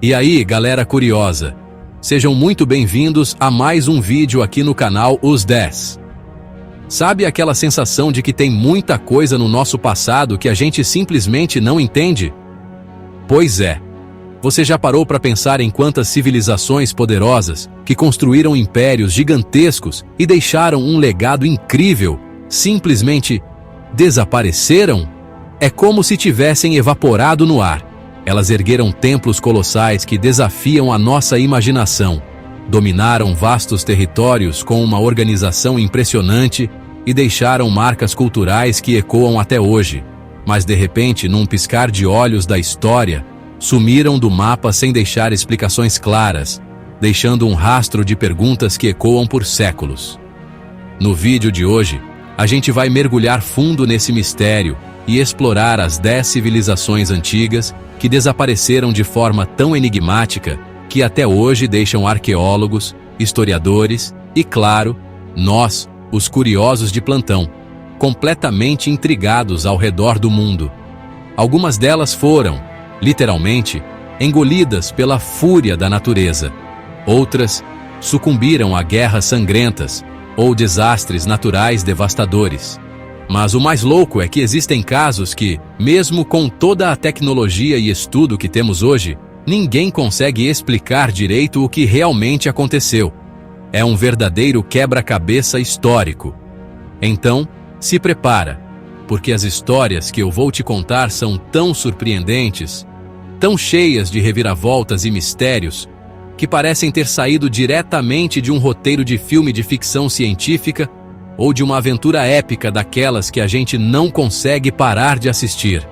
E aí, galera curiosa, sejam muito bem-vindos a mais um vídeo aqui no canal Os 10. Sabe aquela sensação de que tem muita coisa no nosso passado que a gente simplesmente não entende? Pois é. Você já parou para pensar em quantas civilizações poderosas que construíram impérios gigantescos e deixaram um legado incrível simplesmente desapareceram? É como se tivessem evaporado no ar. Elas ergueram templos colossais que desafiam a nossa imaginação, dominaram vastos territórios com uma organização impressionante e deixaram marcas culturais que ecoam até hoje. Mas de repente, num piscar de olhos da história, sumiram do mapa sem deixar explicações claras, deixando um rastro de perguntas que ecoam por séculos. No vídeo de hoje, a gente vai mergulhar fundo nesse mistério e explorar as 10 civilizações antigas que desapareceram de forma tão enigmática que até hoje deixam arqueólogos, historiadores e, claro, nós, os curiosos de plantão, completamente intrigados ao redor do mundo. Algumas delas foram, literalmente, engolidas pela fúria da natureza. Outras sucumbiram a guerras sangrentas ou desastres naturais devastadores. Mas o mais louco é que existem casos que, mesmo com toda a tecnologia e estudo que temos hoje, ninguém consegue explicar direito o que realmente aconteceu. É um verdadeiro quebra-cabeça histórico. Então, se prepara, porque as histórias que eu vou te contar são tão surpreendentes, tão cheias de reviravoltas e mistérios, que parecem ter saído diretamente de um roteiro de filme de ficção científica ou de uma aventura épica daquelas que a gente não consegue parar de assistir.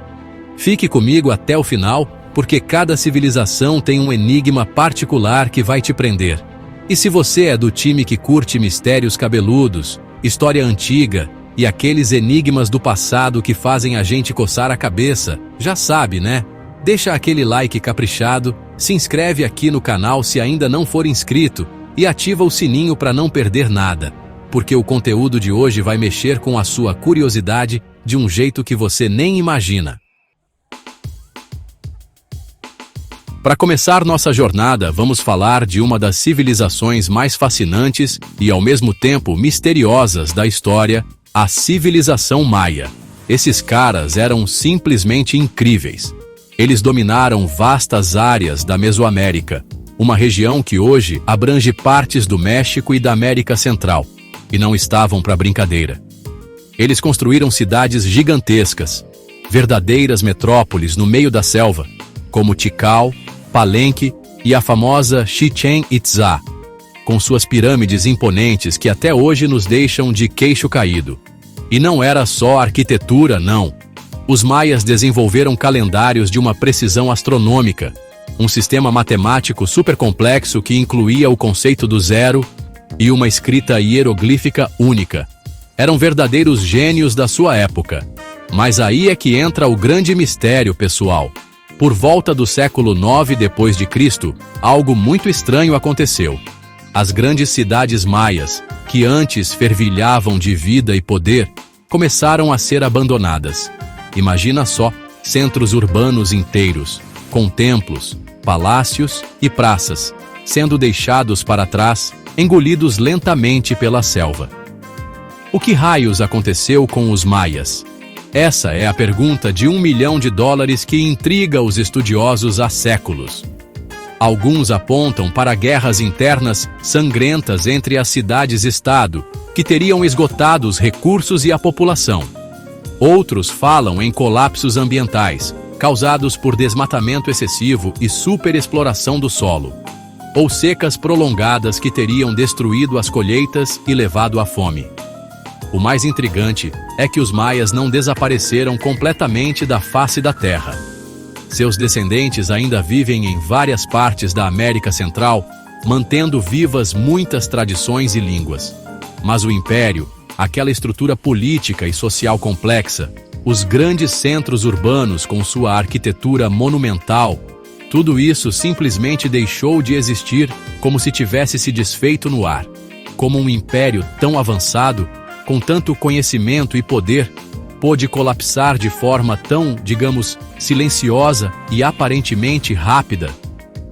Fique comigo até o final, porque cada civilização tem um enigma particular que vai te prender. E se você é do time que curte mistérios cabeludos, história antiga e aqueles enigmas do passado que fazem a gente coçar a cabeça, já sabe, né? Deixa aquele like caprichado, se inscreve aqui no canal se ainda não for inscrito e ativa o sininho para não perder nada, porque o conteúdo de hoje vai mexer com a sua curiosidade de um jeito que você nem imagina. Para começar nossa jornada, vamos falar de uma das civilizações mais fascinantes e ao mesmo tempo misteriosas da história, a civilização maia. Esses caras eram simplesmente incríveis. Eles dominaram vastas áreas da Mesoamérica, uma região que hoje abrange partes do México e da América Central, e não estavam para brincadeira. Eles construíram cidades gigantescas, verdadeiras metrópoles no meio da selva, como Tikal, Palenque e a famosa Chichén Itzá, com suas pirâmides imponentes que até hoje nos deixam de queixo caído. E não era só arquitetura, não. Os maias desenvolveram calendários de uma precisão astronômica, um sistema matemático super complexo que incluía o conceito do zero e uma escrita hieroglífica única. Eram verdadeiros gênios da sua época. Mas aí é que entra o grande mistério, pessoal. Por volta do século 9 d.C., algo muito estranho aconteceu. As grandes cidades maias, que antes fervilhavam de vida e poder, começaram a ser abandonadas. Imagina só, centros urbanos inteiros, com templos, palácios e praças, sendo deixados para trás, engolidos lentamente pela selva. O que raios aconteceu com os maias? Essa é a pergunta de $1 milhão que intriga os estudiosos há séculos. Alguns apontam para guerras internas sangrentas entre as cidades-estado, que teriam esgotado os recursos e a população. Outros falam em colapsos ambientais, causados por desmatamento excessivo e superexploração do solo, ou secas prolongadas que teriam destruído as colheitas e levado à fome. O mais intrigante é que os maias não desapareceram completamente da face da Terra. Seus descendentes ainda vivem em várias partes da América Central, mantendo vivas muitas tradições e línguas. Mas o império, aquela estrutura política e social complexa, os grandes centros urbanos com sua arquitetura monumental, tudo isso simplesmente deixou de existir como se tivesse se desfeito no ar. Como um império tão avançado, com tanto conhecimento e poder, pôde colapsar de forma tão, digamos, silenciosa e aparentemente rápida?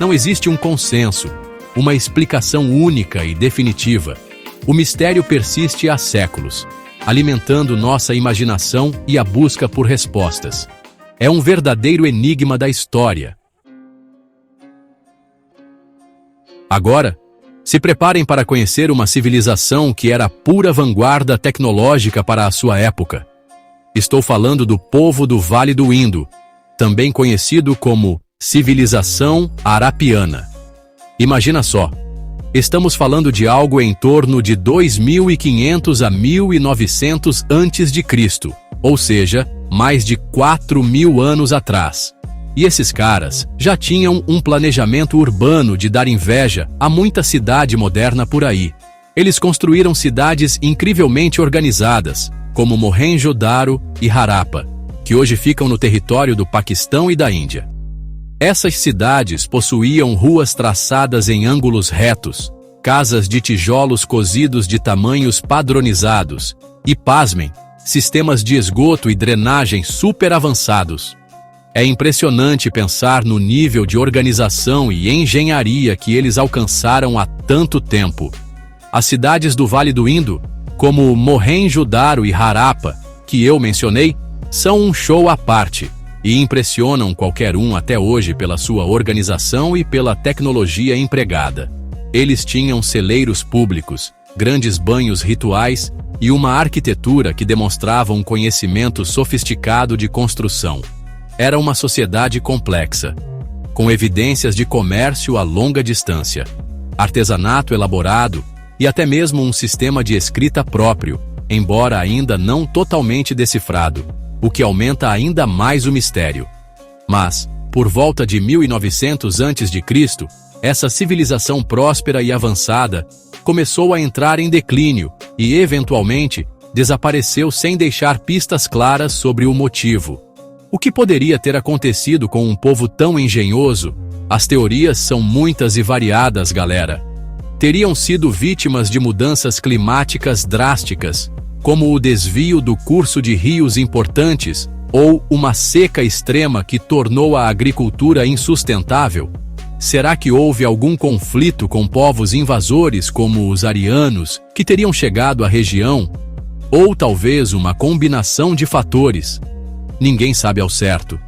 Não existe um consenso, uma explicação única e definitiva. O mistério persiste há séculos, alimentando nossa imaginação e a busca por respostas. É um verdadeiro enigma da história. Agora, se preparem para conhecer uma civilização que era pura vanguarda tecnológica para a sua época. Estou falando do povo do Vale do Indo, também conhecido como civilização Arapiana. Imagina só, estamos falando de algo em torno de 2500 a 1900 a.C., ou seja, mais de 4.000 anos atrás. E esses caras já tinham um planejamento urbano de dar inveja a muita cidade moderna por aí. Eles construíram cidades incrivelmente organizadas, como Mohenjo-Daro e Harappa, que hoje ficam no território do Paquistão e da Índia. Essas cidades possuíam ruas traçadas em ângulos retos, casas de tijolos cozidos de tamanhos padronizados e, pasmem, sistemas de esgoto e drenagem super avançados. É impressionante pensar no nível de organização e engenharia que eles alcançaram há tanto tempo. As cidades do Vale do Indo, como Mohenjo-Daro e Harappa, que eu mencionei, são um show à parte e impressionam qualquer um até hoje pela sua organização e pela tecnologia empregada. Eles tinham celeiros públicos, grandes banhos rituais e uma arquitetura que demonstrava um conhecimento sofisticado de construção. Era uma sociedade complexa, com evidências de comércio a longa distância, artesanato elaborado e até mesmo um sistema de escrita próprio, embora ainda não totalmente decifrado, o que aumenta ainda mais o mistério. Mas, por volta de 1900 a.C., essa civilização próspera e avançada começou a entrar em declínio e, eventualmente, desapareceu sem deixar pistas claras sobre o motivo. O que poderia ter acontecido com um povo tão engenhoso? As teorias são muitas e variadas, galera. Teriam sido vítimas de mudanças climáticas drásticas, como o desvio do curso de rios importantes ou uma seca extrema que tornou a agricultura insustentável? Será que houve algum conflito com povos invasores como os arianos que teriam chegado à região? Ou talvez uma combinação de fatores? Ninguém sabe ao certo.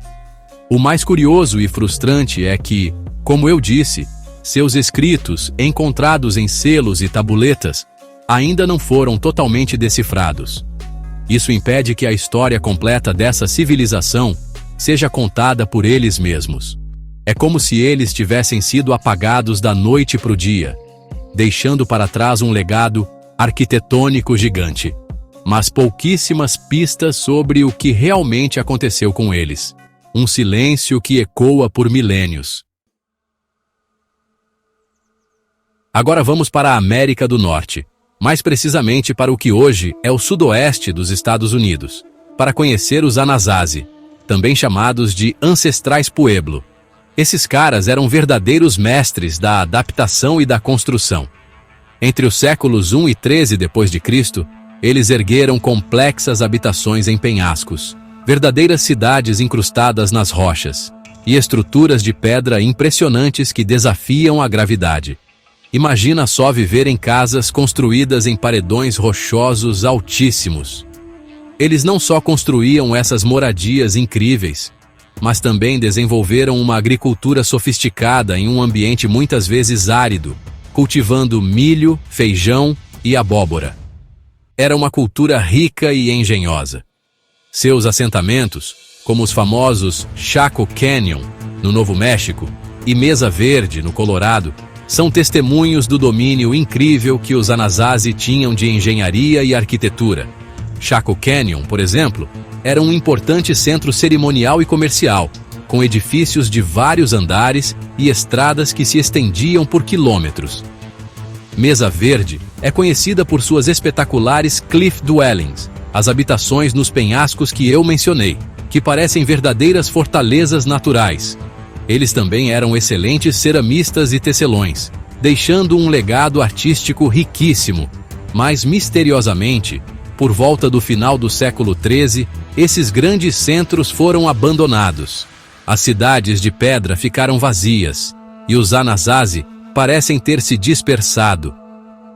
O mais curioso e frustrante é que, como eu disse, seus escritos, encontrados em selos e tabuletas, ainda não foram totalmente decifrados. Isso impede que a história completa dessa civilização seja contada por eles mesmos. É como se eles tivessem sido apagados da noite para o dia, deixando para trás um legado arquitetônico gigante, mas pouquíssimas pistas sobre o que realmente aconteceu com eles. Um silêncio que ecoa por milênios. Agora vamos para a América do Norte, mais precisamente para o que hoje é o sudoeste dos Estados Unidos, para conhecer os Anasazi, também chamados de ancestrais Pueblo. Esses caras eram verdadeiros mestres da adaptação e da construção. Entre os séculos 1 e 13 d.C., eles ergueram complexas habitações em penhascos, verdadeiras cidades incrustadas nas rochas, e estruturas de pedra impressionantes que desafiam a gravidade. Imagina só viver em casas construídas em paredões rochosos altíssimos. Eles não só construíam essas moradias incríveis, mas também desenvolveram uma agricultura sofisticada em um ambiente muitas vezes árido, cultivando milho, feijão e abóbora. Era uma cultura rica e engenhosa. Seus assentamentos, como os famosos Chaco Canyon, no Novo México, e Mesa Verde, no Colorado, são testemunhos do domínio incrível que os Anasazi tinham de engenharia e arquitetura. Chaco Canyon, por exemplo, era um importante centro cerimonial e comercial, com edifícios de vários andares e estradas que se estendiam por quilômetros. Mesa Verde é conhecida por suas espetaculares cliff dwellings, as habitações nos penhascos que eu mencionei, que parecem verdadeiras fortalezas naturais. Eles também eram excelentes ceramistas e tecelões, deixando um legado artístico riquíssimo. Mas, misteriosamente, por volta do final do século XIII, esses grandes centros foram abandonados. As cidades de pedra ficaram vazias, e os Anasazi parecem ter se dispersado.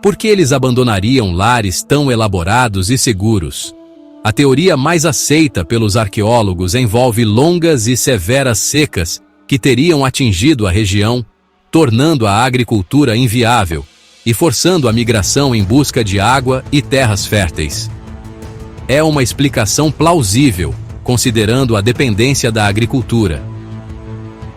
Por que eles abandonariam lares tão elaborados e seguros? A teoria mais aceita pelos arqueólogos envolve longas e severas secas que teriam atingido a região, tornando a agricultura inviável e forçando a migração em busca de água e terras férteis. É uma explicação plausível, considerando a dependência da agricultura.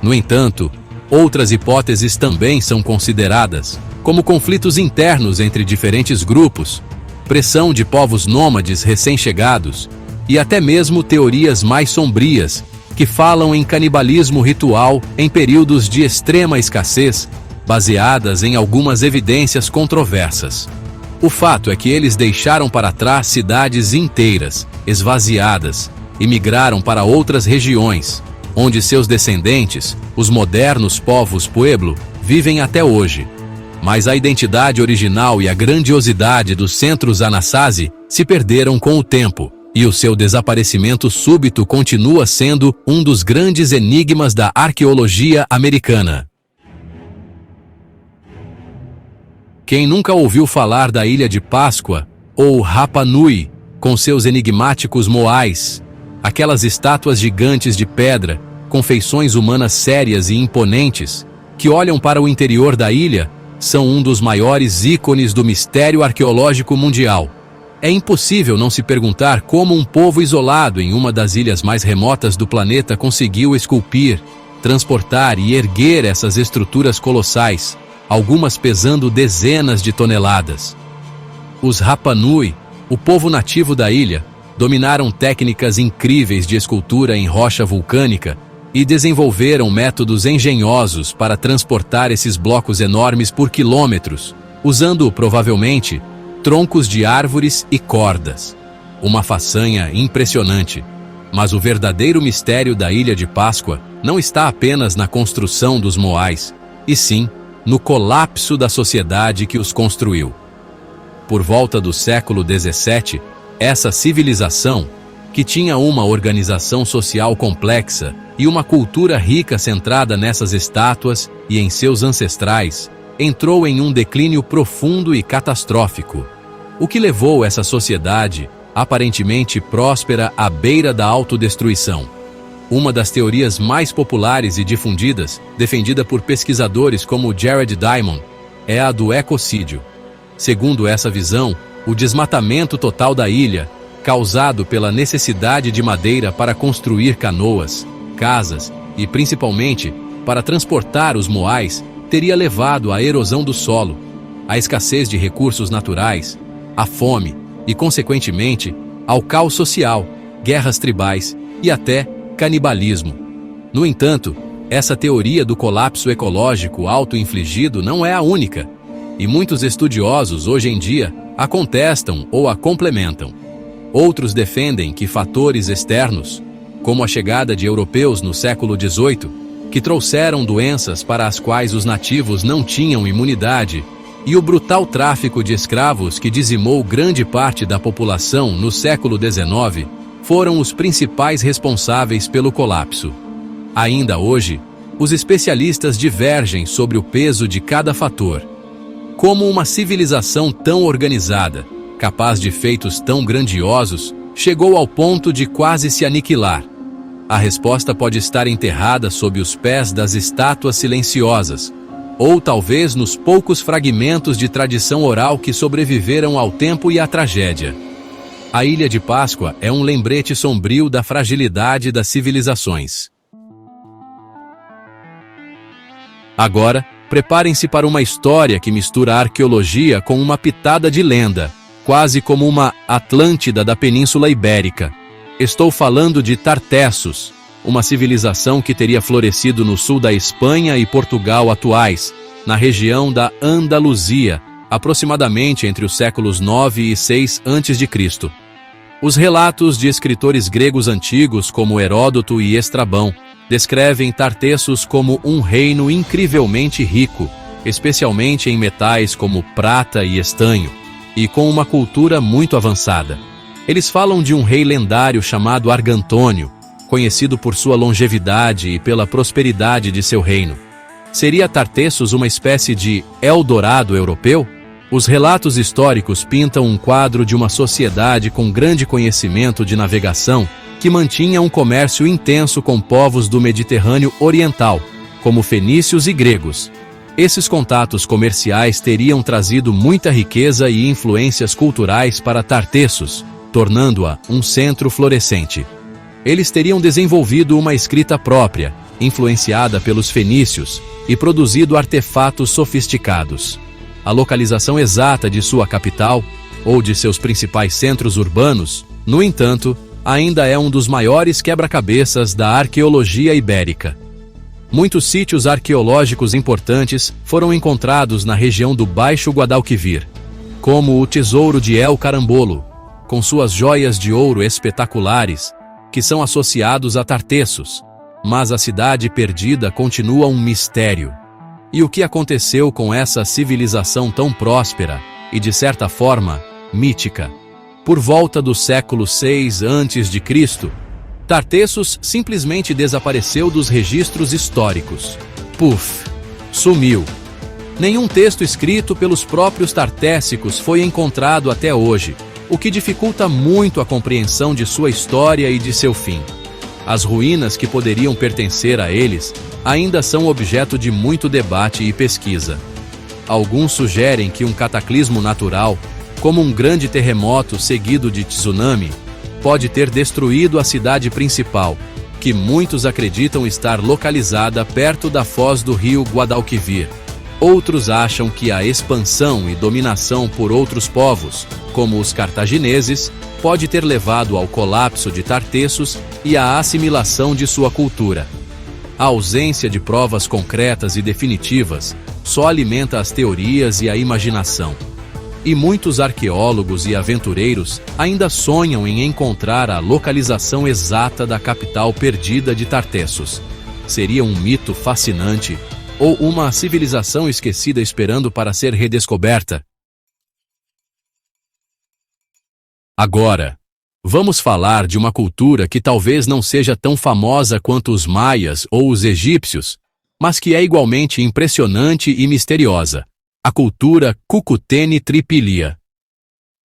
No entanto, outras hipóteses também são consideradas, como conflitos internos entre diferentes grupos, pressão de povos nômades recém-chegados e até mesmo teorias mais sombrias que falam em canibalismo ritual em períodos de extrema escassez, baseadas em algumas evidências controversas. O fato é que eles deixaram para trás cidades inteiras, esvaziadas, e migraram para outras regiões, onde seus descendentes, os modernos povos Pueblo, vivem até hoje. Mas a identidade original e a grandiosidade dos centros Anasazi se perderam com o tempo, e o seu desaparecimento súbito continua sendo um dos grandes enigmas da arqueologia americana. Quem nunca ouviu falar da Ilha de Páscoa, ou Rapa Nui, com seus enigmáticos moais, aquelas estátuas gigantes de pedra, com feições humanas sérias e imponentes, que olham para o interior da ilha, são um dos maiores ícones do mistério arqueológico mundial. É impossível não se perguntar como um povo isolado em uma das ilhas mais remotas do planeta conseguiu esculpir, transportar e erguer essas estruturas colossais, algumas pesando dezenas de toneladas. Os Rapa Nui, o povo nativo da ilha, dominaram técnicas incríveis de escultura em rocha vulcânica e desenvolveram métodos engenhosos para transportar esses blocos enormes por quilômetros, usando, provavelmente, troncos de árvores e cordas. Uma façanha impressionante. Mas o verdadeiro mistério da Ilha de Páscoa não está apenas na construção dos moais, e sim no colapso da sociedade que os construiu. Por volta do século XVII, essa civilização, que tinha uma organização social complexa e uma cultura rica centrada nessas estátuas e em seus ancestrais, entrou em um declínio profundo e catastrófico, o que levou essa sociedade, aparentemente próspera, à beira da autodestruição. Uma das teorias mais populares e difundidas, defendida por pesquisadores como Jared Diamond, é a do ecocídio. Segundo essa visão, o desmatamento total da ilha, causado pela necessidade de madeira para construir canoas, casas e, principalmente, para transportar os moais, teria levado à erosão do solo, à escassez de recursos naturais, à fome e, consequentemente, ao caos social, guerras tribais e até canibalismo. No entanto, essa teoria do colapso ecológico auto-infligido não é a única, e muitos estudiosos hoje em dia a contestam ou a complementam. Outros defendem que fatores externos, como a chegada de europeus no século XVIII, que trouxeram doenças para as quais os nativos não tinham imunidade, e o brutal tráfico de escravos que dizimou grande parte da população no século XIX, foram os principais responsáveis pelo colapso. Ainda hoje, os especialistas divergem sobre o peso de cada fator. Como uma civilização tão organizada, capaz de feitos tão grandiosos, chegou ao ponto de quase se aniquilar? A resposta pode estar enterrada sob os pés das estátuas silenciosas, ou talvez nos poucos fragmentos de tradição oral que sobreviveram ao tempo e à tragédia. A Ilha de Páscoa é um lembrete sombrio da fragilidade das civilizações. Agora, preparem-se para uma história que mistura arqueologia com uma pitada de lenda, quase como uma Atlântida da Península Ibérica. Estou falando de Tartessos, uma civilização que teria florescido no sul da Espanha e Portugal atuais, na região da Andaluzia, aproximadamente entre os séculos 9 e 6 a.C. Os relatos de escritores gregos antigos como Heródoto e Estrabão descrevem Tartessos como um reino incrivelmente rico, especialmente em metais como prata e estanho, e com uma cultura muito avançada. Eles falam de um rei lendário chamado Argantônio, conhecido por sua longevidade e pela prosperidade de seu reino. Seria Tartessos uma espécie de Eldorado europeu? Os relatos históricos pintam um quadro de uma sociedade com grande conhecimento de navegação que mantinha um comércio intenso com povos do Mediterrâneo Oriental, como fenícios e gregos. Esses contatos comerciais teriam trazido muita riqueza e influências culturais para Tartessos, tornando-a um centro florescente. Eles teriam desenvolvido uma escrita própria, influenciada pelos fenícios, e produzido artefatos sofisticados. A localização exata de sua capital, ou de seus principais centros urbanos, no entanto, ainda é um dos maiores quebra-cabeças da arqueologia ibérica. Muitos sítios arqueológicos importantes foram encontrados na região do Baixo Guadalquivir, como o Tesouro de El Carambolo, com suas joias de ouro espetaculares, que são associados a Tartessos, mas a cidade perdida continua um mistério. E o que aconteceu com essa civilização tão próspera e, de certa forma, mítica? Por volta do século VI a.C., Tartessos simplesmente desapareceu dos registros históricos. Puf! Sumiu. Nenhum texto escrito pelos próprios tartéssicos foi encontrado até hoje, o que dificulta muito a compreensão de sua história e de seu fim. As ruínas que poderiam pertencer a eles ainda são objeto de muito debate e pesquisa. Alguns sugerem que um cataclismo natural, como um grande terremoto seguido de tsunami, pode ter destruído a cidade principal, que muitos acreditam estar localizada perto da foz do rio Guadalquivir. Outros acham que a expansão e dominação por outros povos, como os cartagineses, pode ter levado ao colapso de Tartessos e à assimilação de sua cultura. A ausência de provas concretas e definitivas só alimenta as teorias e a imaginação. E muitos arqueólogos e aventureiros ainda sonham em encontrar a localização exata da capital perdida de Tartessos. Seria um mito fascinante ou uma civilização esquecida esperando para ser redescoberta? Agora, vamos falar de uma cultura que talvez não seja tão famosa quanto os maias ou os egípcios, mas que é igualmente impressionante e misteriosa: a cultura Cucuteni-Tripilia.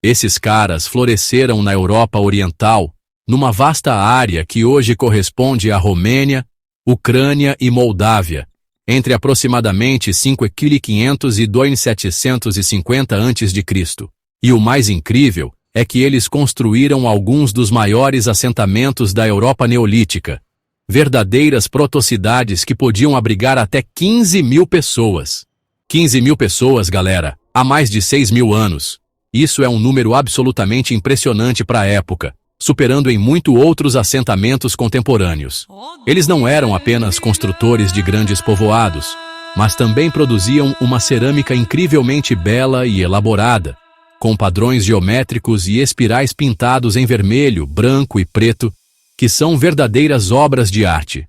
Esses caras floresceram na Europa Oriental, numa vasta área que hoje corresponde à Romênia, Ucrânia e Moldávia, entre aproximadamente 5.500 e 2.750 a.C. E o mais incrível é que eles construíram alguns dos maiores assentamentos da Europa Neolítica, verdadeiras protocidades que podiam abrigar até 15.000 pessoas. 15.000 pessoas, galera, há mais de 6.000 anos. Isso é um número absolutamente impressionante para a época, superando em muito outros assentamentos contemporâneos. Eles não eram apenas construtores de grandes povoados, mas também produziam uma cerâmica incrivelmente bela e elaborada, com padrões geométricos e espirais pintados em vermelho, branco e preto, que são verdadeiras obras de arte.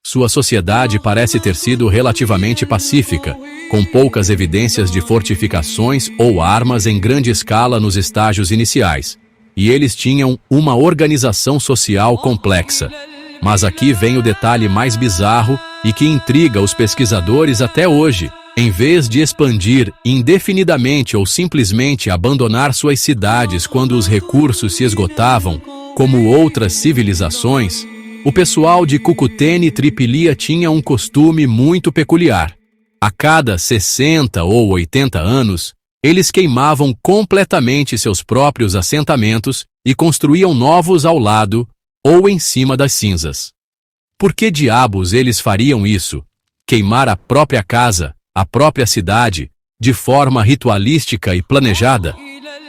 Sua sociedade parece ter sido relativamente pacífica, com poucas evidências de fortificações ou armas em grande escala nos estágios iniciais, e eles tinham uma organização social complexa. Mas aqui vem o detalhe mais bizarro e que intriga os pesquisadores até hoje. Em vez de expandir indefinidamente ou simplesmente abandonar suas cidades quando os recursos se esgotavam, como outras civilizações, o pessoal de Cucuteni-Tripilia tinha um costume muito peculiar. A cada 60 ou 80 anos, eles queimavam completamente seus próprios assentamentos e construíam novos ao lado ou em cima das cinzas. Por que diabos eles fariam isso? Queimar a própria casa, a própria cidade, de forma ritualística e planejada?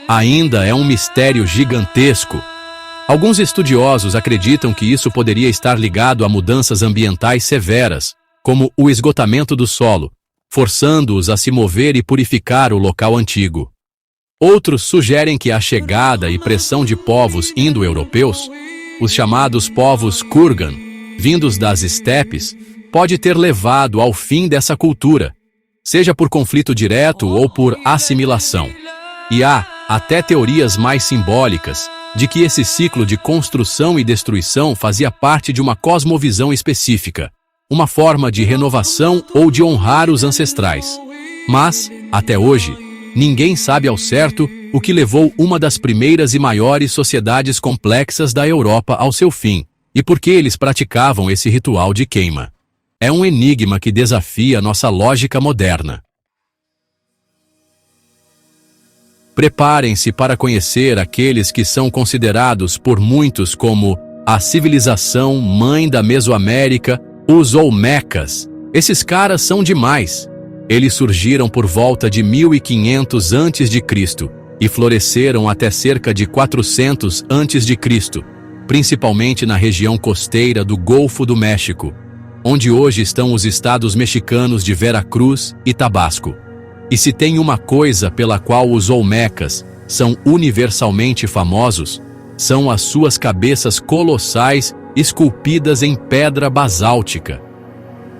Ainda é um mistério gigantesco. Alguns estudiosos acreditam que isso poderia estar ligado a mudanças ambientais severas, como o esgotamento do solo, forçando-os a se mover e purificar o local antigo. Outros sugerem que a chegada e pressão de povos indo-europeus, os chamados povos Kurgan, vindos das estepes, pode ter levado ao fim dessa cultura, seja por conflito direto ou por assimilação. E há até teorias mais simbólicas de que esse ciclo de construção e destruição fazia parte de uma cosmovisão específica, uma forma de renovação ou de honrar os ancestrais. Mas, até hoje, ninguém sabe ao certo o que levou uma das primeiras e maiores sociedades complexas da Europa ao seu fim, e por que eles praticavam esse ritual de queima. É um enigma que desafia nossa lógica moderna. Preparem-se para conhecer aqueles que são considerados por muitos como a civilização mãe da Mesoamérica, os Olmecas. Esses caras são demais. Eles surgiram por volta de 1500 a.C. e floresceram até cerca de 400 a.C., principalmente na região costeira do Golfo do México, onde hoje estão os estados mexicanos de Veracruz e Tabasco. E se tem uma coisa pela qual os Olmecas são universalmente famosos, são as suas cabeças colossais esculpidas em pedra basáltica.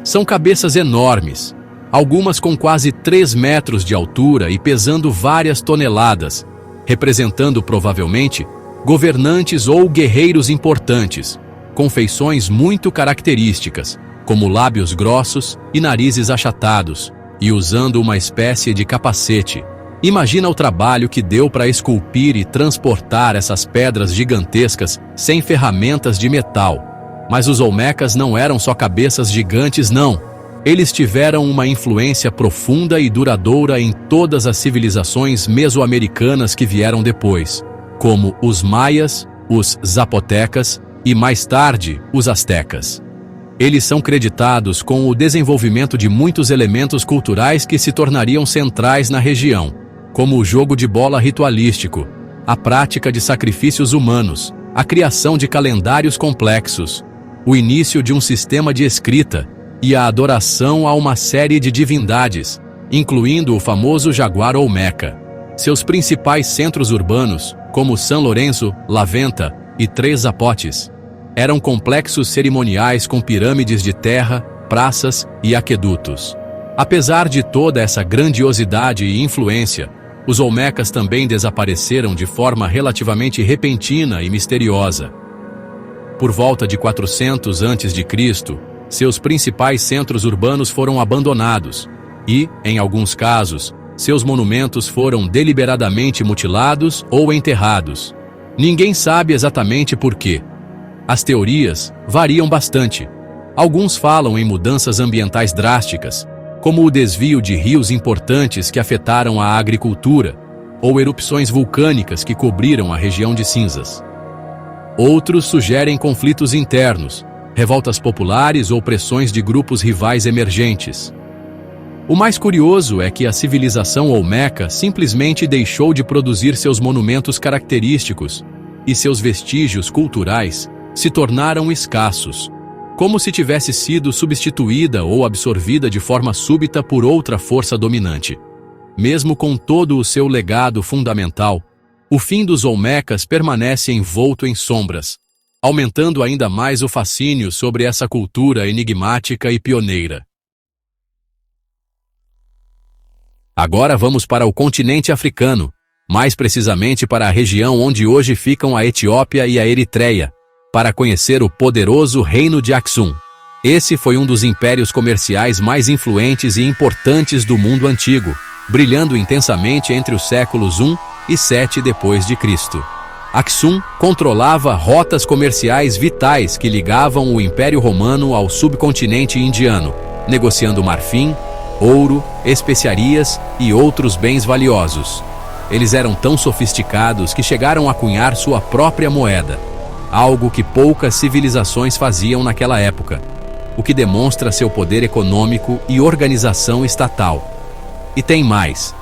São cabeças enormes, algumas com quase 3 metros de altura e pesando várias toneladas, representando provavelmente governantes ou guerreiros importantes, com feições muito características, como lábios grossos e narizes achatados, e usando uma espécie de capacete. Imagina o trabalho que deu para esculpir e transportar essas pedras gigantescas sem ferramentas de metal. Mas os Olmecas não eram só cabeças gigantes, não. Eles tiveram uma influência profunda e duradoura em todas as civilizações mesoamericanas que vieram depois, como os maias, os zapotecas e, mais tarde, os astecas. Eles são creditados com o desenvolvimento de muitos elementos culturais que se tornariam centrais na região, como o jogo de bola ritualístico, a prática de sacrifícios humanos, a criação de calendários complexos, o início de um sistema de escrita e a adoração a uma série de divindades, incluindo o famoso jaguar Olmeca. Seus principais centros urbanos, como São Lourenço, La Venta e Três Zapotes, eram complexos cerimoniais com pirâmides de terra, praças e aquedutos. Apesar de toda essa grandiosidade e influência, os Olmecas também desapareceram de forma relativamente repentina e misteriosa. Por volta de 400 a.C., seus principais centros urbanos foram abandonados e, em alguns casos, seus monumentos foram deliberadamente mutilados ou enterrados. Ninguém sabe exatamente por quê. As teorias variam bastante. Alguns falam em mudanças ambientais drásticas, como o desvio de rios importantes que afetaram a agricultura, ou erupções vulcânicas que cobriram a região de cinzas. Outros sugerem conflitos internos, revoltas populares ou pressões de grupos rivais emergentes. O mais curioso é que a civilização Olmeca simplesmente deixou de produzir seus monumentos característicos, e seus vestígios culturais se tornaram escassos, como se tivesse sido substituída ou absorvida de forma súbita por outra força dominante. Mesmo com todo o seu legado fundamental, o fim dos Olmecas permanece envolto em sombras, aumentando ainda mais o fascínio sobre essa cultura enigmática e pioneira. Agora vamos para o continente africano, mais precisamente para a região onde hoje ficam a Etiópia e a Eritreia, para conhecer o poderoso reino de Aksum. Esse foi um dos impérios comerciais mais influentes e importantes do mundo antigo, brilhando intensamente entre os séculos I e VII d.C. Aksum controlava rotas comerciais vitais que ligavam o Império Romano ao subcontinente indiano, negociando marfim, ouro, especiarias e outros bens valiosos. Eles eram tão sofisticados que chegaram a cunhar sua própria moeda, algo que poucas civilizações faziam naquela época, o que demonstra seu poder econômico e organização estatal. E tem mais.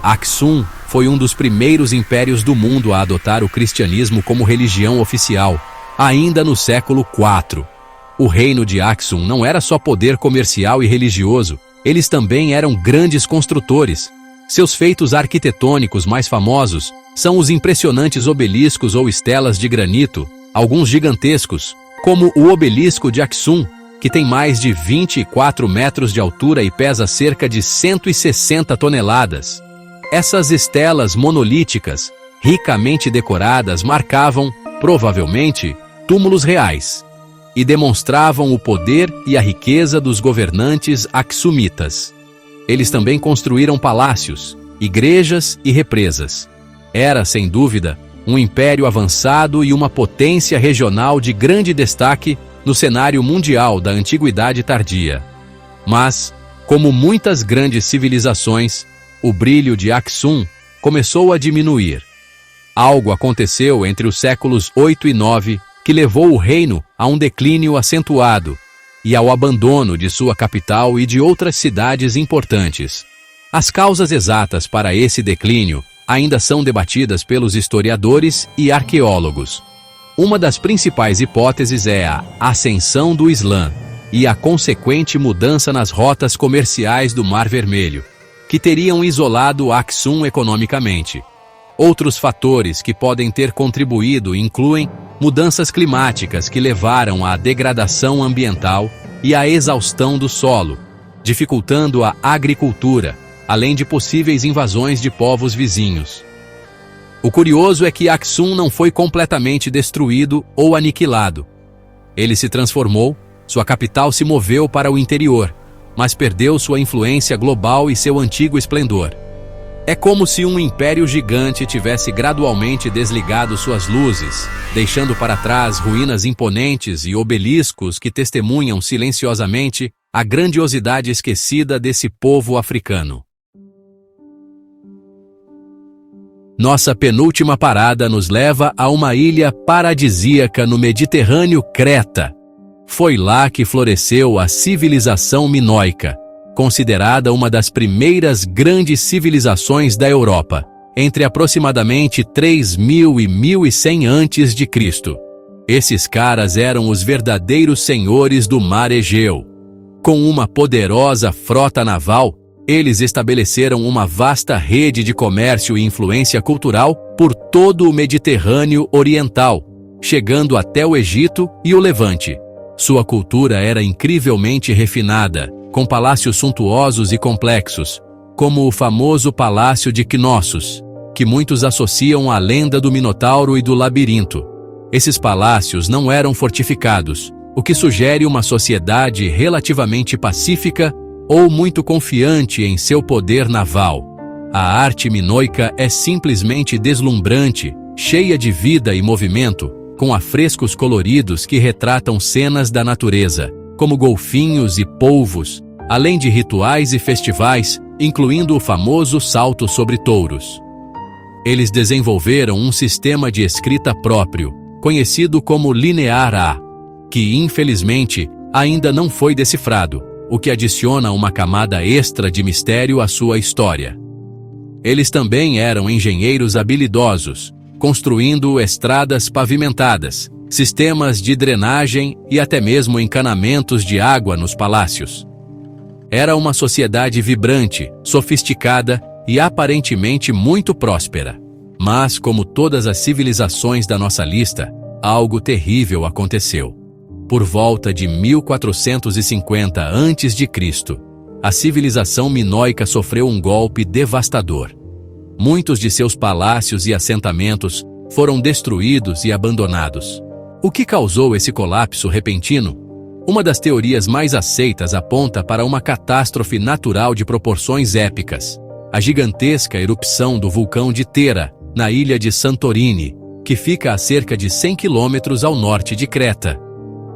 Aksum foi um dos primeiros impérios do mundo a adotar o cristianismo como religião oficial, ainda no século IV. O reino de Aksum não era só poder comercial e religioso, eles também eram grandes construtores. Seus feitos arquitetônicos mais famosos são os impressionantes obeliscos ou estelas de granito, alguns gigantescos, como o obelisco de Aksum, que tem mais de 24 metros de altura e pesa cerca de 160 toneladas. Essas estelas monolíticas, ricamente decoradas, marcavam, provavelmente, túmulos reais. e demonstravam o poder e a riqueza dos governantes axumitas. Eles também construíram palácios, igrejas e represas. Era, sem dúvida, um império avançado e uma potência regional de grande destaque no cenário mundial da Antiguidade Tardia. Mas, como muitas grandes civilizações, o brilho de Aksum começou a diminuir. Algo aconteceu entre os séculos 8 e 9 que levou o reino a um declínio acentuado e ao abandono de sua capital e de outras cidades importantes. As causas exatas para esse declínio ainda são debatidas pelos historiadores e arqueólogos. Uma das principais hipóteses é a ascensão do Islã e a consequente mudança nas rotas comerciais do Mar Vermelho, que teriam isolado Aksum economicamente. Outros fatores que podem ter contribuído incluem mudanças climáticas que levaram à degradação ambiental e à exaustão do solo, dificultando a agricultura, além de possíveis invasões de povos vizinhos. O curioso é que Aksum não foi completamente destruído ou aniquilado. Ele se transformou, sua capital se moveu para o interior, mas perdeu sua influência global e seu antigo esplendor. É como se um império gigante tivesse gradualmente desligado suas luzes, deixando para trás ruínas imponentes e obeliscos que testemunham silenciosamente a grandiosidade esquecida desse povo africano. Nossa penúltima parada nos leva a uma ilha paradisíaca no Mediterrâneo, Creta. Foi lá que floresceu a civilização minoica, considerada uma das primeiras grandes civilizações da Europa, entre aproximadamente 3000 e 1100 a.C. Esses caras eram os verdadeiros senhores do mar Egeu. Com uma poderosa frota naval, eles estabeleceram uma vasta rede de comércio e influência cultural por todo o Mediterrâneo Oriental, chegando até o Egito e o Levante. Sua cultura era incrivelmente refinada, com palácios suntuosos e complexos, como o famoso Palácio de Knossos, que muitos associam à lenda do Minotauro e do Labirinto. Esses palácios não eram fortificados, o que sugere uma sociedade relativamente pacífica ou muito confiante em seu poder naval. A arte minoica é simplesmente deslumbrante, cheia de vida e movimento, com afrescos coloridos que retratam cenas da natureza, como golfinhos e polvos, além de rituais e festivais, incluindo o famoso salto sobre touros. Eles desenvolveram um sistema de escrita próprio, conhecido como Linear A, que, infelizmente, ainda não foi decifrado, o que adiciona uma camada extra de mistério à sua história. Eles também eram engenheiros habilidosos, construindo estradas pavimentadas, sistemas de drenagem e até mesmo encanamentos de água nos palácios. Era uma sociedade vibrante, sofisticada e aparentemente muito próspera. Mas, como todas as civilizações da nossa lista, algo terrível aconteceu. Por volta de 1450 a.C., a civilização minoica sofreu um golpe devastador. Muitos de seus palácios e assentamentos foram destruídos e abandonados. O que causou esse colapso repentino? Uma das teorias mais aceitas aponta para uma catástrofe natural de proporções épicas, a gigantesca erupção do vulcão de Tera, na ilha de Santorini, que fica a cerca de 100 quilômetros ao norte de Creta.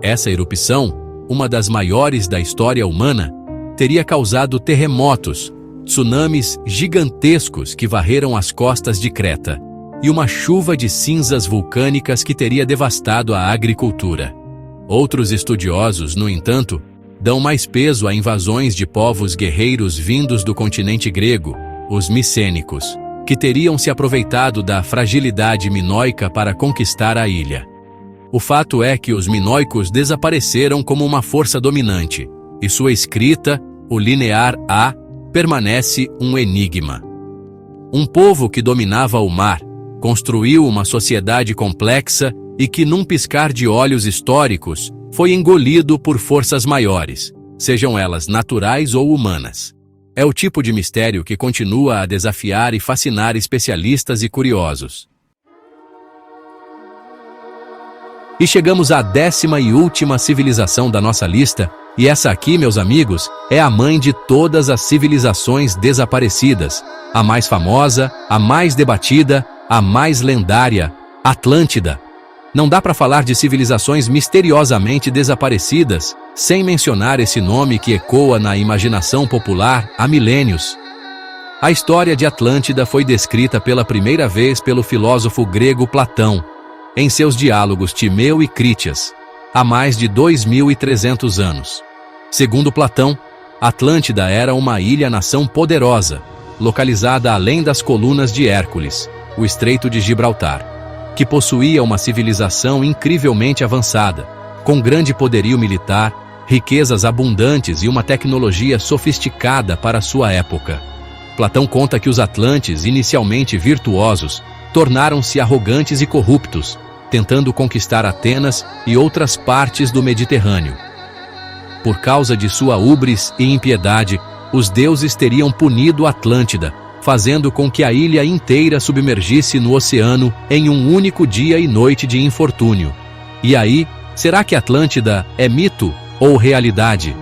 Essa erupção, uma das maiores da história humana, teria causado terremotos, tsunamis gigantescos que varreram as costas de Creta, e uma chuva de cinzas vulcânicas que teria devastado a agricultura. Outros estudiosos, no entanto, dão mais peso a invasões de povos guerreiros vindos do continente grego, os micênicos, que teriam se aproveitado da fragilidade minoica para conquistar a ilha. O fato é que os minoicos desapareceram como uma força dominante, e sua escrita, o Linear A, permanece um enigma. Um povo que dominava o mar, construiu uma sociedade complexa e que, num piscar de olhos históricos, foi engolido por forças maiores, sejam elas naturais ou humanas. É o tipo de mistério que continua a desafiar e fascinar especialistas e curiosos. E chegamos à 10ª e última civilização da nossa lista, e essa aqui, meus amigos, é a mãe de todas as civilizações desaparecidas, a mais famosa, a mais debatida, a mais lendária, Atlântida. Não dá para falar de civilizações misteriosamente desaparecidas sem mencionar esse nome que ecoa na imaginação popular há milênios. A história de Atlântida foi descrita pela primeira vez pelo filósofo grego Platão, em seus diálogos Timeu e Crítias, há mais de 2.300 anos. Segundo Platão, Atlântida era uma ilha-nação poderosa, localizada além das colunas de Hércules, o Estreito de Gibraltar, que possuía uma civilização incrivelmente avançada, com grande poderio militar, riquezas abundantes e uma tecnologia sofisticada para sua época. Platão conta que os atlantes, inicialmente virtuosos, tornaram-se arrogantes e corruptos, tentando conquistar Atenas e outras partes do Mediterrâneo. Por causa de sua ubris e impiedade, os deuses teriam punido Atlântida, fazendo com que a ilha inteira submergisse no oceano em um único dia e noite de infortúnio. E aí, será que Atlântida é mito ou realidade?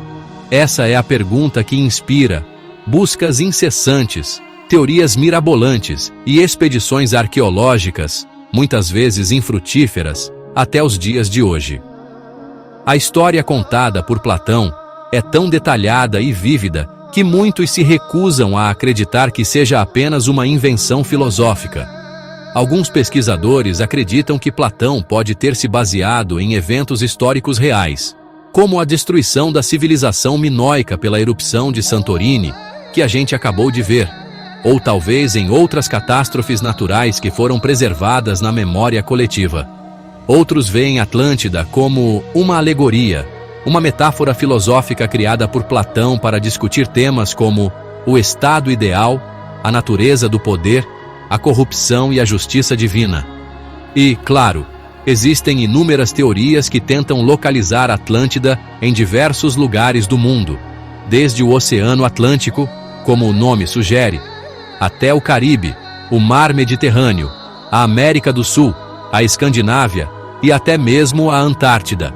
Essa é a pergunta que inspira buscas incessantes, teorias mirabolantes e expedições arqueológicas, muitas vezes infrutíferas, até os dias de hoje. A história contada por Platão é tão detalhada e vívida que muitos se recusam a acreditar que seja apenas uma invenção filosófica. Alguns pesquisadores acreditam que Platão pode ter se baseado em eventos históricos reais, como a destruição da civilização minoica pela erupção de Santorini, que a gente acabou de ver, ou talvez em outras catástrofes naturais que foram preservadas na memória coletiva. Outros veem Atlântida como uma alegoria, uma metáfora filosófica criada por Platão para discutir temas como o estado ideal, a natureza do poder, a corrupção e a justiça divina. E, claro, existem inúmeras teorias que tentam localizar Atlântida em diversos lugares do mundo, desde o Oceano Atlântico, como o nome sugere, até o Caribe, o Mar Mediterrâneo, a América do Sul, a Escandinávia e até mesmo a Antártida.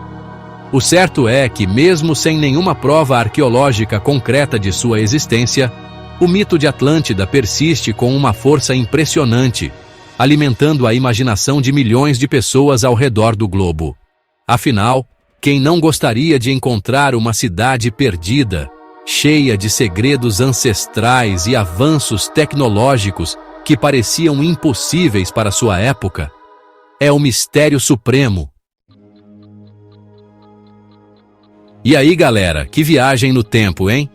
O certo é que, mesmo sem nenhuma prova arqueológica concreta de sua existência, o mito de Atlântida persiste com uma força impressionante, alimentando a imaginação de milhões de pessoas ao redor do globo. Afinal, quem não gostaria de encontrar uma cidade perdida, cheia de segredos ancestrais e avanços tecnológicos que pareciam impossíveis para sua época? É o mistério supremo. E aí, galera, que viagem no tempo, hein?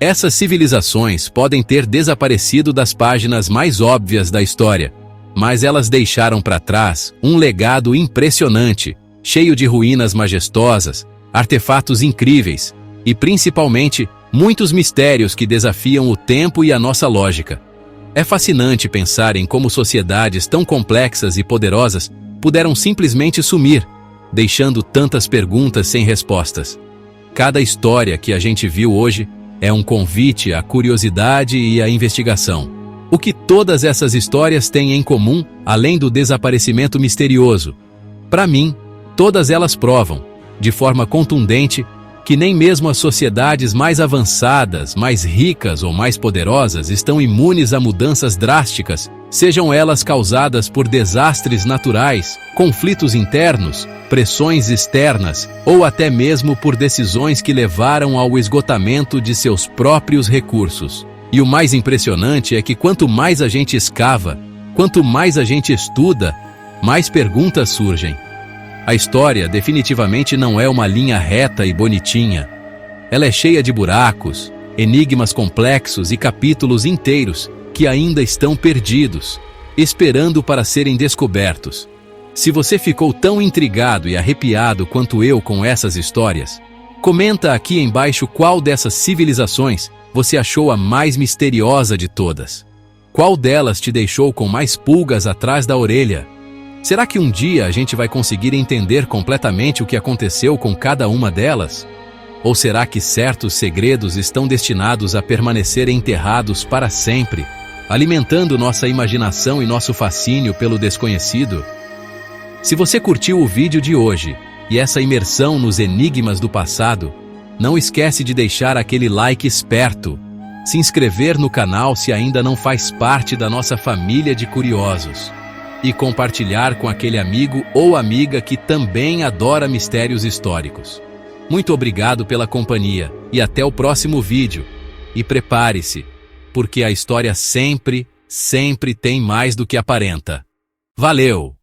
Essas civilizações podem ter desaparecido das páginas mais óbvias da história, mas elas deixaram para trás um legado impressionante, cheio de ruínas majestosas, artefatos incríveis e, principalmente, muitos mistérios que desafiam o tempo e a nossa lógica. É fascinante pensar em como sociedades tão complexas e poderosas puderam simplesmente sumir, deixando tantas perguntas sem respostas. Cada história que a gente viu hoje é um convite à curiosidade e à investigação. O que todas essas histórias têm em comum, além do desaparecimento misterioso? Para mim, todas elas provam, de forma contundente, que nem mesmo as sociedades mais avançadas, mais ricas ou mais poderosas estão imunes a mudanças drásticas, sejam elas causadas por desastres naturais, conflitos internos, pressões externas ou até mesmo por decisões que levaram ao esgotamento de seus próprios recursos. E o mais impressionante é que quanto mais a gente escava, quanto mais a gente estuda, mais perguntas surgem. A história definitivamente não é uma linha reta e bonitinha. Ela é cheia de buracos, enigmas complexos e capítulos inteiros que ainda estão perdidos, esperando para serem descobertos. Se você ficou tão intrigado e arrepiado quanto eu com essas histórias, comenta aqui embaixo qual dessas civilizações você achou a mais misteriosa de todas. Qual delas te deixou com mais pulgas atrás da orelha? Será que um dia a gente vai conseguir entender completamente o que aconteceu com cada uma delas? Ou será que certos segredos estão destinados a permanecer enterrados para sempre, alimentando nossa imaginação e nosso fascínio pelo desconhecido? Se você curtiu o vídeo de hoje e essa imersão nos enigmas do passado, não esquece de deixar aquele like esperto, se inscrever no canal se ainda não faz parte da nossa família de curiosos e compartilhar com aquele amigo ou amiga que também adora mistérios históricos. Muito obrigado pela companhia e até o próximo vídeo. E prepare-se, porque a história sempre tem mais do que aparenta. Valeu!